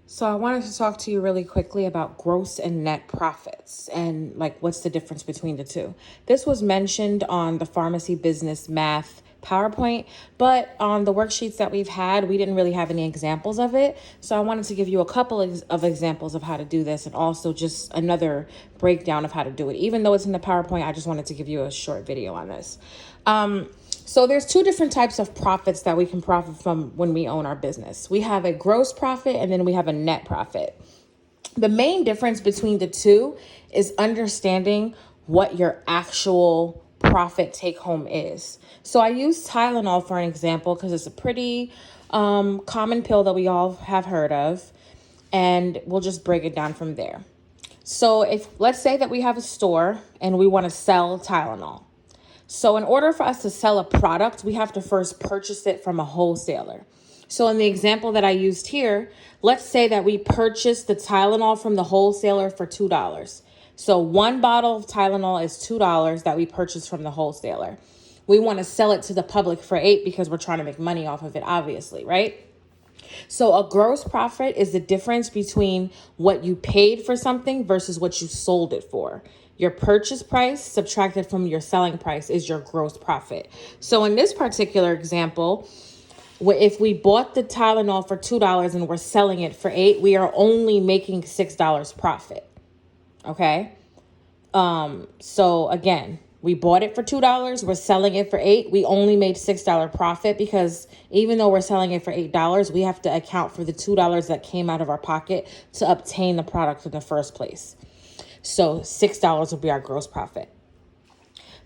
So I wanted to talk to you really quickly about gross and net profits and like what's the difference between the two. This was mentioned on the pharmacy business math PowerPoint, but on the worksheets that we've had, we didn't really have any examples of it. So I wanted to give you a couple of examples of how to do this and also just another breakdown of how to do it. Even though it's in the PowerPoint, I just wanted to give you a short video on this. So there's two different types of profits that we can profit from when we own our business. We have a gross profit and then we have a net profit. The main difference between the two is understanding what your actual profit take home is. So I use Tylenol for an example because it's a pretty common pill that we all have heard of, and we'll just break it down from there. So if let's say that we have a store and we want to sell Tylenol. So in order for us to sell a product, we have to first purchase it from a wholesaler. So in the example that I used here, let's say that we purchased the Tylenol from the wholesaler for $2. So one bottle of Tylenol is $2 that we purchased from the wholesaler. We want to sell it to the public for $8 because we're trying to make money off of it, obviously, right? So a gross profit is the difference between what you paid for something versus what you sold it for. Your purchase price subtracted from your selling price is your gross profit. So in this particular example, if we bought the Tylenol for $2 and we're selling it for $8, we are only making $6 profit. Okay. So again, we bought it for $2. We're selling it for $8. We only made $6 profit because even though we're selling it for $8, we have to account for the $2 that came out of our pocket to obtain the product in the first place. So $6 will be our gross profit.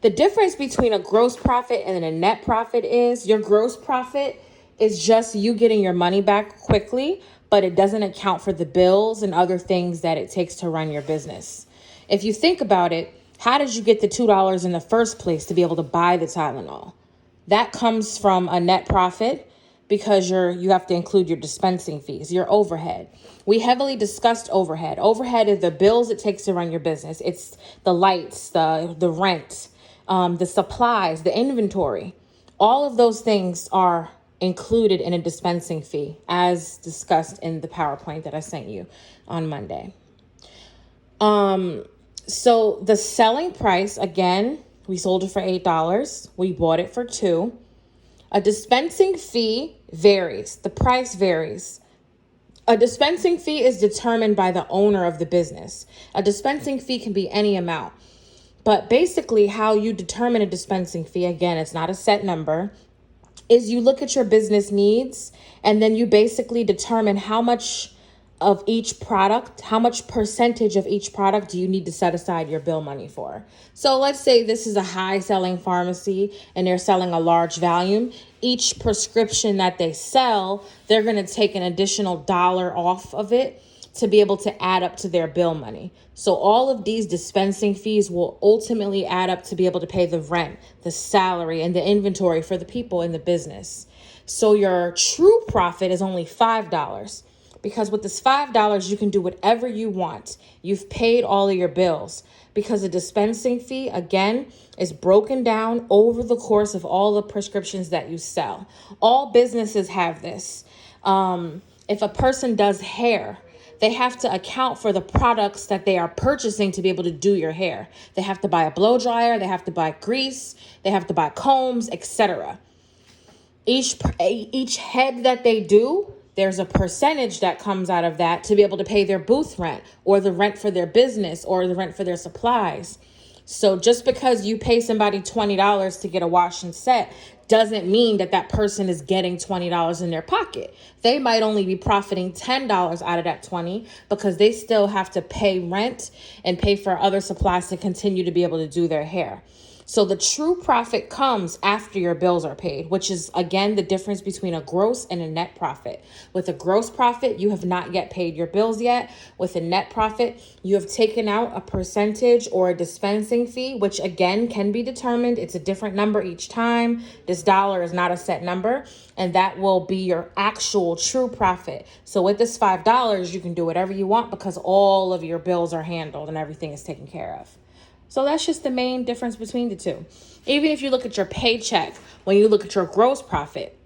The difference between a gross profit and a net profit is your gross profit is just you getting your money back quickly, but it doesn't account for the bills and other things that it takes to run your business. If you think about it, how did you get the $2 in the first place to be able to buy the Tylenol? That comes from a net profit because you have to include your dispensing fees, your overhead. We heavily discussed overhead. Overhead is the bills it takes to run your business. It's the lights, the rent, the supplies, the inventory. All of those things are included in a dispensing fee, as discussed in the PowerPoint that I sent you on Monday. So the selling price, again, we sold it for $8. We bought it for $2. A dispensing fee varies. The price varies. A dispensing fee is determined by the owner of the business. A dispensing fee can be any amount. But basically how you determine a dispensing fee, again, it's not a set number, is you look at your business needs and then you basically determine how much of each product, how much percentage of each product do you need to set aside your bill money for? So let's say this is a high selling pharmacy and they're selling a large volume. Each prescription that they sell, they're going to take an additional dollar off of it to be able to add up to their bill money. So all of these dispensing fees will ultimately add up to be able to pay the rent, the salary, and the inventory for the people in the business. So your true profit is only $5. Because with this $5, you can do whatever you want. You've paid all of your bills. Because the dispensing fee, again, is broken down over the course of all the prescriptions that you sell. All businesses have this. If a person does hair, they have to account for the products that they are purchasing to be able to do your hair. They have to buy a blow dryer, they have to buy grease, they have to buy combs, etc. Each head that they do, there's a percentage that comes out of that to be able to pay their booth rent or the rent for their business or the rent for their supplies. So just because you pay somebody $20 to get a wash and set doesn't mean that that person is getting $20 in their pocket. They might only be profiting $10 out of that 20 because they still have to pay rent and pay for other supplies to continue to be able to do their hair. So the true profit comes after your bills are paid, which is, again, the difference between a gross and a net profit. With a gross profit, you have not yet paid your bills yet. With a net profit, you have taken out a percentage or a dispensing fee, which, again, can be determined. It's a different number each time. This dollar is not a set number, and that will be your actual true profit. So with this $5, you can do whatever you want because all of your bills are handled and everything is taken care of. So that's just the main difference between the two. Even if you look at your paycheck, when you look at your gross profit,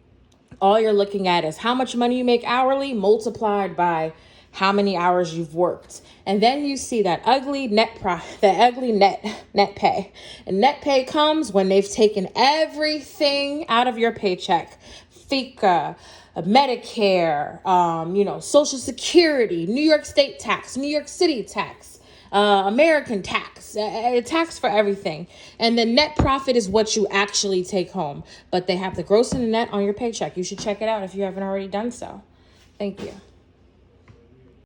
all you're looking at is how much money you make hourly multiplied by how many hours you've worked. And then you see that ugly net profit, that ugly net pay. And net pay comes when they've taken everything out of your paycheck. FICA, Medicare, Social Security, New York State tax, New York City tax, American tax, tax for everything. And the net profit is what you actually take home. But they have the gross and the net on your paycheck. You should check it out if you haven't already done so. Thank you.